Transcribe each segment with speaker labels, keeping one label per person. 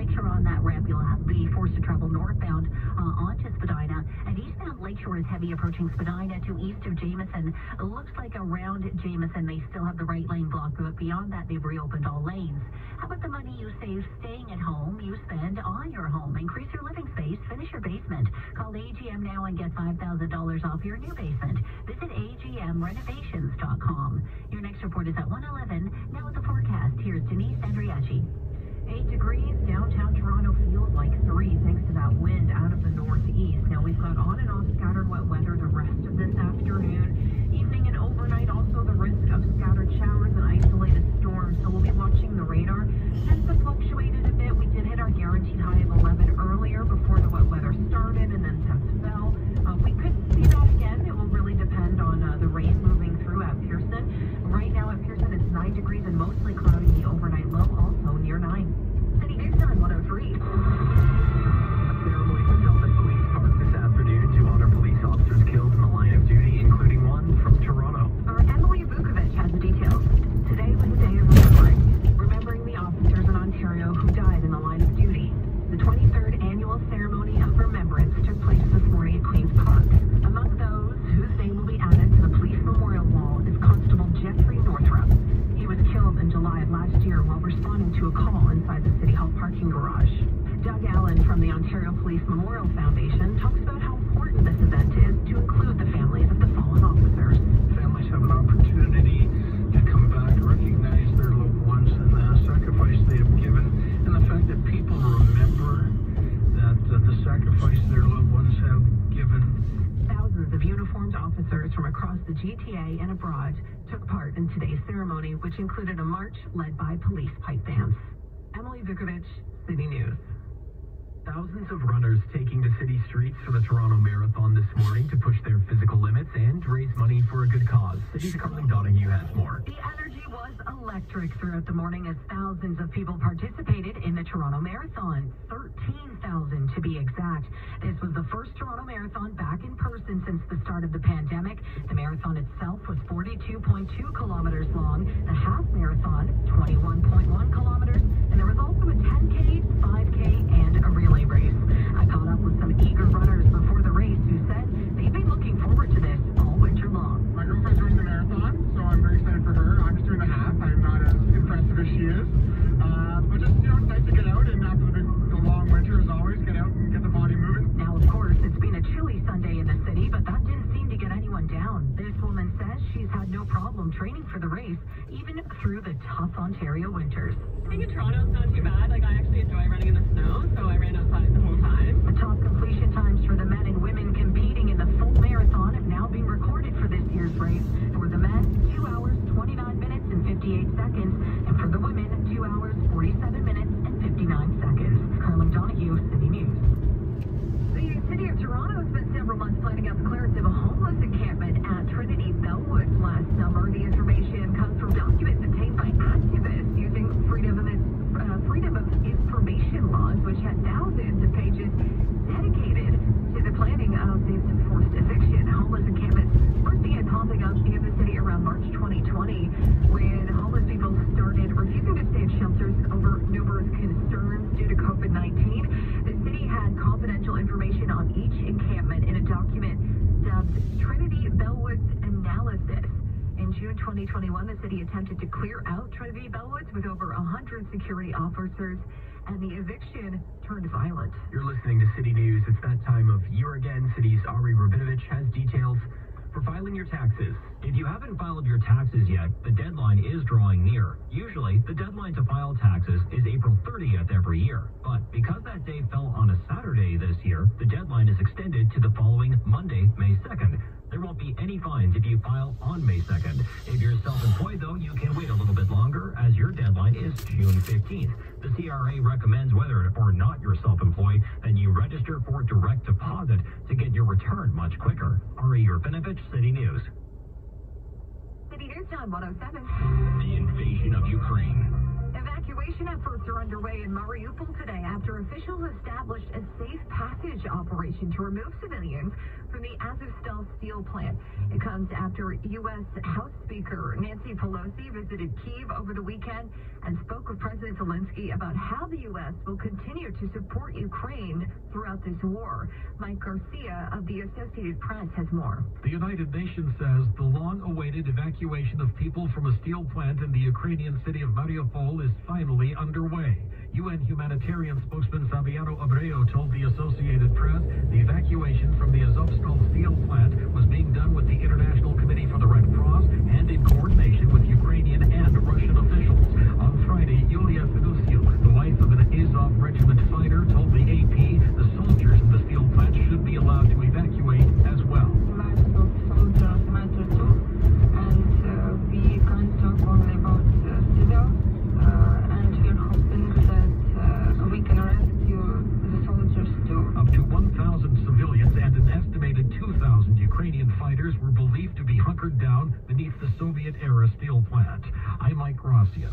Speaker 1: make sure on that ramp you'll be forced to travel northbound onto Spadina. And eastbound Lakeshore is heavy approaching Spadina to east of Jameson. It looks like around Jameson they still have the right lane blocked, but beyond that they've reopened all lanes. How about the money you save staying at home, you spend on your home? Increase your living space, finish your basement. Call AGM now and get $5,000 off your new basement. Visit agmrenovations.com. Your next report is at 1:11. Now with the forecast, here's Denise Andriachi.
Speaker 2: 8 degrees, downtown Toronto feels like 3 thanks to that wind out of the northeast. Now we've got on and off scattered wet weather the rest of this afternoon. Evening and overnight, also the risk of scattered showers and isolated storms. So we'll be watching the radar. Tends to fluctuate a bit. We did hit our guaranteed high of 11 earlier before the wet weather started, and then temps fell. We could see that again. It will really depend on the rain moving through at Pearson. Right now at Pearson it's 9 degrees and mostly cloudy. The overnight low also near 9. City News Time 103.
Speaker 3: A ceremony was held at Queen's Park this afternoon to honor police officers killed in the line of duty, including one from Toronto.
Speaker 2: Our Emily Vukovic has the details. Today was a day of remembering the officers in Ontario who died in the line of duty. The 23rd annual ceremony of remembrance took place this morning at Queen's Park. Among those whose name will be added to the police memorial wall is Constable Jeffrey Northrup. He was killed in July of last year while responding to a call inside the City Hall parking garage. Doug Allen from the Ontario Police Memorial Foundation talks about how important this event is to include the families of the fallen officers.
Speaker 4: Families have an opportunity to come back, recognize their loved ones and the sacrifice they have given, and the fact that people remember that the sacrifice their loved ones have given.
Speaker 2: Thousands of uniformed officers from across the GTA and abroad took part in today's ceremony, which included a march led by police pipe bands. Emily Vukovic, City News.
Speaker 3: Thousands of runners taking to city streets for the Toronto Marathon this morning to push their physical limits and raise money for a good cause. City's Carly Donahue has more.
Speaker 2: The energy was electric throughout the morning as thousands of people participated in the Toronto Marathon. 13,000 to be exact. This was the first Toronto Marathon back in person since the start of the pandemic. The marathon itself was 42.2 kilometers long, the half marathon 21.1 kilometers, and there was also a 10K, 5K, and a relay race. I caught up with some eager runners before the race who said they've been looking forward to this all winter long.
Speaker 5: My girlfriend's doing the marathon, so I'm very excited for her. I'm just doing the half. I'm not as impressive as she is. But just, it's nice to get out, and after the long winter, as always, get out and get the body moving.
Speaker 2: Now, of course, it's been a chilly Sunday in the city, but that didn't seem to get anyone down. This woman says she's had no problem training for the race, even through the tough Ontario winters.
Speaker 6: I think in Toronto it's not too bad. I actually enjoy running in the snow, so I ran outside the whole time.
Speaker 2: The top completion times for the men and women competing in the full marathon have now been recorded for this year's race. For the men, 2 hours, 29 minutes and 58 seconds, and for the women, 2 hours, 47 minutes and 59 seconds. Carly Donahue, City News. The City of Toronto has spent several months planning out the clearance of a homeless encampment at Trinity Bellwoods last summer. The information comes from documents obtained by activists using Freedom of Information laws, which had thousands of pages dedicated to the planning of this forced eviction. Homeless encampments first began popping up in the city around March 2020 when homeless people started refusing to stay in shelters over numerous concerns due to COVID-19. The city had confidential information on each encampment in a document dubbed Trinity Bellwoods Analysis. In June 2021, the city attempted to clear out Trinity Bellwoods with over 100 security officers, and the eviction turned violent.
Speaker 3: You're listening to City News. It's that time of year again. City's Ari Rabinovich has details for filing your taxes. If you haven't filed your taxes yet, the deadline is drawing near. Usually, the deadline to file taxes is April 30th every year. But because that day fell on a Saturday this year, the deadline is extended to the following Monday, May 2nd. There won't be any fines if you file on May 2nd. If you're self-employed, though, you can wait a little bit longer, as your deadline is June 15th. The CRA recommends whether or not you're self-employed, then you register for direct deposit to get your return much quicker. Ari Urbanovich, City News.
Speaker 2: City News Time 107.
Speaker 3: The invasion of Ukraine.
Speaker 2: Evacuation efforts efforts are underway in Mariupol today after officials established a safe passage operation to remove civilians from the Azovstal steel plant. It comes after U.S. House Speaker Nancy Pelosi visited Kyiv over the weekend and spoke with President Zelensky about how the U.S. will continue to support Ukraine throughout this war. Mike Garcia of the Associated Press has more.
Speaker 7: The United Nations says the long-awaited evacuation of people from a steel plant in the Ukrainian city of Mariupol is finally underway. UN humanitarian spokesman Fabiano Abreu told the Associated Press the evacuation from the Azovstal steel plant was being done with the International Committee for the Red Cross and in coordination with Ukrainian and Russian officials. On Friday, Yulia Fedusiuk, the wife of an Azov regiment fighter, told the AP the soldiers in the steel plant should be allowed to evacuate as well.
Speaker 8: Lives of soldiers matter too, and we can't talk only about civils, and we're hoping that we can rescue the soldiers too.
Speaker 7: Up to 1,000 civilians and an estimated 2,000 Ukrainian fighters were believed to be hunkered down beneath the Soviet-era steel plant. I'm Mike Garcia.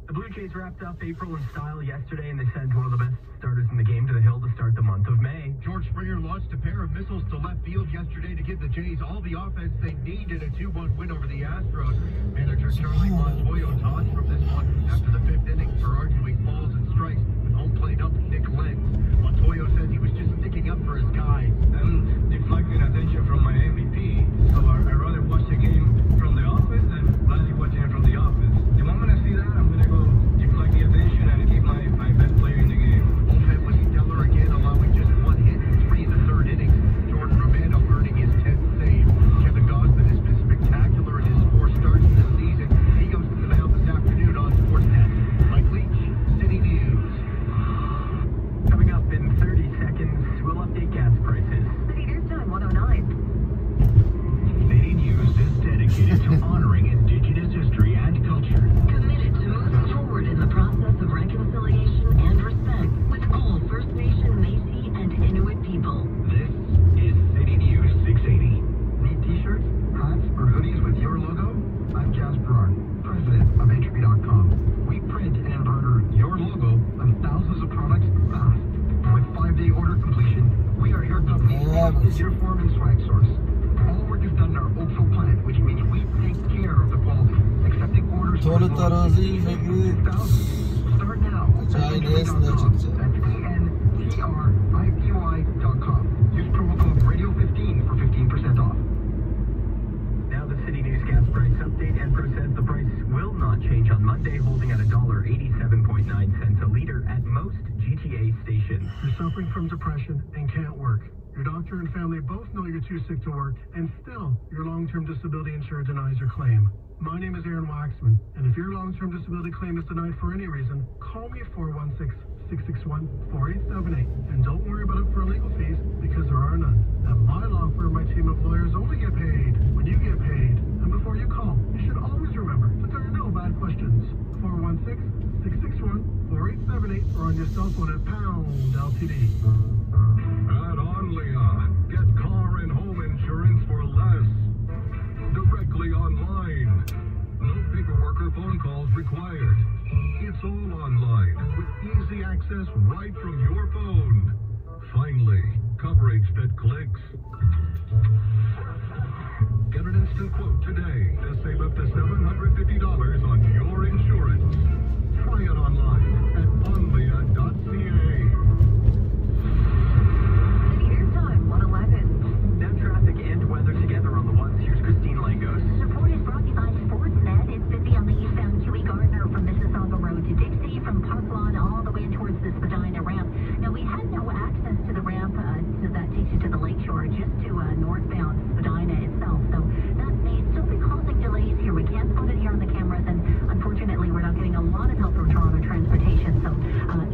Speaker 3: The Blue Jays wrapped up April in style yesterday, and they sent one of the best starters in the game to the Hill to start the month of May.
Speaker 9: George Springer launched a pair of missiles to left field yesterday to give the Jays all the offense they need in a 2-1 win over the Astros. Manager Charlie Montoyo tossed from this one after the fifth inning for arguing balls and strikes with home plate up Nick Lenz. Montoyo says he was just sticking up for his guy.
Speaker 4: And deflecting attention from my MVP, so I'd rather watch the game from the office than gladly watching it from the office. The moment I see that, I'm going to go deflect the attention and keep my best player in the game.
Speaker 9: Bullpen was stellar again, allowing just one hit and 3 in the third inning. Jordan Romano earning his 10th save. Kevin Gausman has been spectacular in his 4 starts this season. He goes to the mound this afternoon on Sportsnet. Mike Leach, City News.
Speaker 3: Coming up in 30 seconds, we'll update gas prices.
Speaker 2: City News Time 109.
Speaker 3: City News is dedicated to honoring Indigenous history and culture.
Speaker 1: Committed to move forward in the process of reconciliation and respect with all First Nation, Métis, and Inuit people.
Speaker 3: This is City News 680. Need t-shirts, hats, or hoodies with your logo? I'm Jasper Arndt, president of Entropy.com. We print and embroider your logo on thousands of products fast. With 5-day order completion, we are your company's trusted uniform and swag source. All work is done in our Oakville plant, which means we take care of the quality, accepting orders for as low as $6,000. Start now at Entropy.com. That's ENTRIPY.com. Use promo code Radio15 for 15% off. Now the City News gas price update. Enpro says the price will not change on Monday, holding at $1.87.9 a liter at most GTA stations.
Speaker 4: You're suffering from depression and can't work. Your doctor and family both know you're too sick to work, and still, your long-term disability insurer denies your claim. My name is Aaron Waxman, and if your long-term disability claim is denied for any reason, call me at 416-661-4878. And don't worry about upfront legal fees, because there are none. At my law firm, my team of lawyers only get paid when you get paid. And before you call, you should always remember that there are no bad questions. 416-661-4878 or on your cell phone at # LTD.
Speaker 9: At Onlia, get car and home insurance for less. Directly online. No paperwork or phone calls required. It's all online with easy access right from your phone. Finally, coverage that clicks. Get an instant quote today to save up to $750 on your insurance. Try it online at onlia.ca.
Speaker 2: City News Time 111.
Speaker 3: Now traffic and weather together on the ones. Here's Christine Langos.
Speaker 1: Support is brought to you by Sportsnet. It's busy on the eastbound Huey Gardner from Mississauga Road to Dixie, from Park Lawn all the way towards the Spadina ramp. Now, we had no access to the ramp so that takes you to the lakeshore, just to northbound Spadina itself. So that may still be causing delays here. We can't spot it here on the cameras, and unfortunately, we're not getting a lot of help from Toronto Transportation. So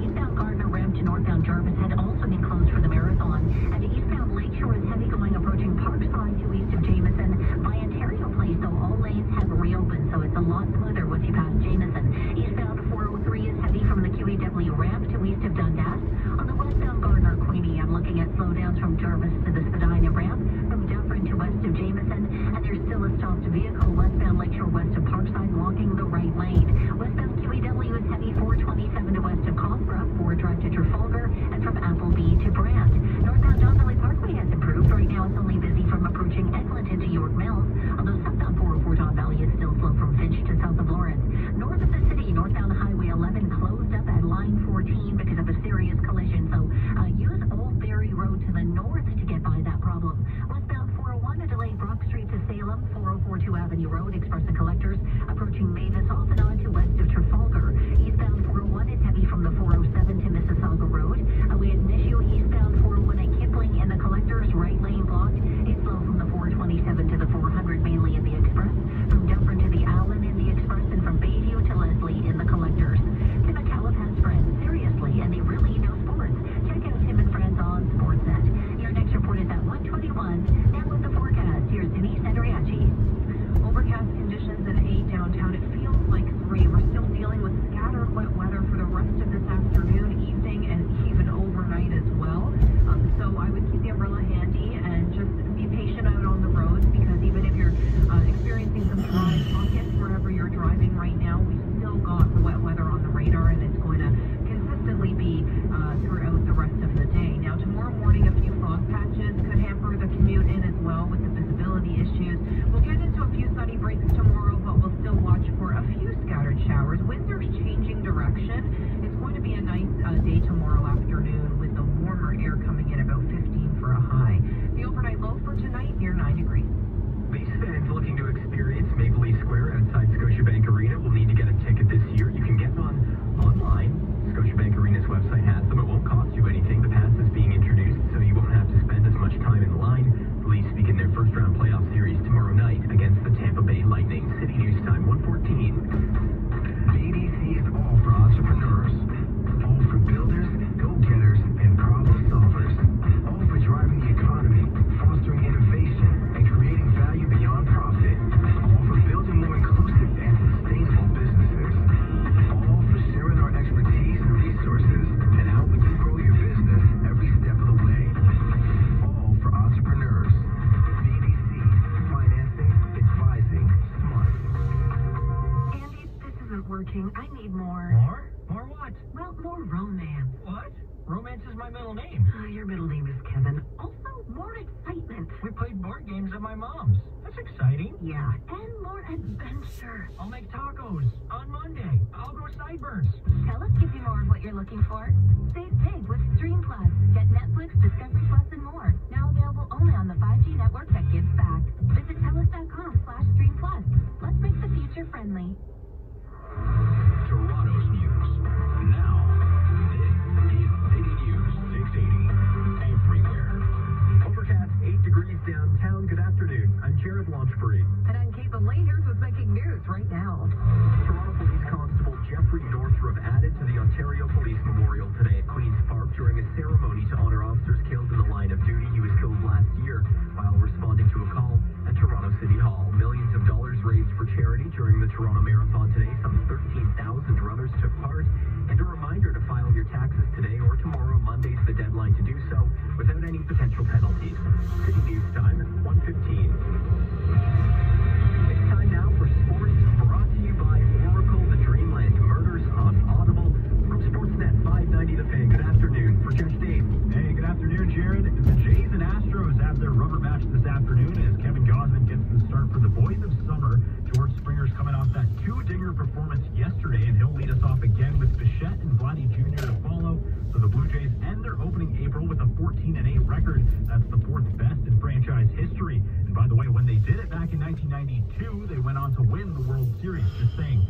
Speaker 1: eastbound Gardner ramp to northbound Jarvis had also been closed for the marathon. And eastbound Lakeshore is heavy going approaching Parkside to east of Jameson by Ontario Place. So all lanes have reopened, so it's a lot smoother once you pass Jameson. Eastbound 403 is heavy from the QEW ramp to east of Dundas. On the westbound Gardner Queenie, I'm looking at slowdowns from Jarvis to the Spadina ramp, from Dufferin to west of Jameson, and there's still a stopped vehicle westbound Lakeshore west of Parkside blocking the right lane. Westbound QEW is heavy 420
Speaker 2: isn't working. I need more.
Speaker 3: More? More what?
Speaker 2: Well, more romance.
Speaker 3: What? Romance is my middle name.
Speaker 2: Your middle name is Kevin. Also, more excitement.
Speaker 3: We played board games at my mom's. That's exciting.
Speaker 2: Yeah, and more adventure.
Speaker 3: I'll make tacos on Monday. I'll grow sideburns.
Speaker 1: TELUS gives you more of what you're looking for. Save big with Stream Plus. Get Netflix, Discovery Plus, and more. Now available only on the 5G network that gives back. Visit TELUS.com/Stream Plus. Let's make the future friendly.
Speaker 9: Toronto's news. Now, this is City News 680. Everywhere.
Speaker 3: Overcast, 8 degrees downtown. Good afternoon. I'm Jared Launchbury.
Speaker 2: And I'm Kate Lee. Here's what's making news right now.
Speaker 3: Toronto Police Constable Jeffrey Northrup added to the Ontario Police Memorial today at Queen's Park during a ceremony to honor officers killed in the line of duty. He was killed last year while responding to a call at Toronto City Hall. Millions of dollars raised for charity during the Toronto Marathon today. Some 13,000 runners took part. And a reminder to file your taxes today or tomorrow. Monday's the deadline to do so without any potential penalties. City News time at 1:15. It's time now for sports, brought to you by Oracle, the Dreamland Murders on Audible. From Sportsnet 590 The Fan, good afternoon. For Judge Dave.
Speaker 7: Hey, good afternoon, Jared. The Jays and Astros have their rubber match this afternoon as Kevin Gausman gets the start for the Boys of Summer. George Springer's coming off that two-dinger performance yesterday, and he'll lead us off again with Bichette and Vladdy Jr. to follow. So the Blue Jays end their opening April with a 14-8 record. That's the fourth best in franchise history. And by the way, when they did it back in 1992, they went on to win the World Series. Just saying.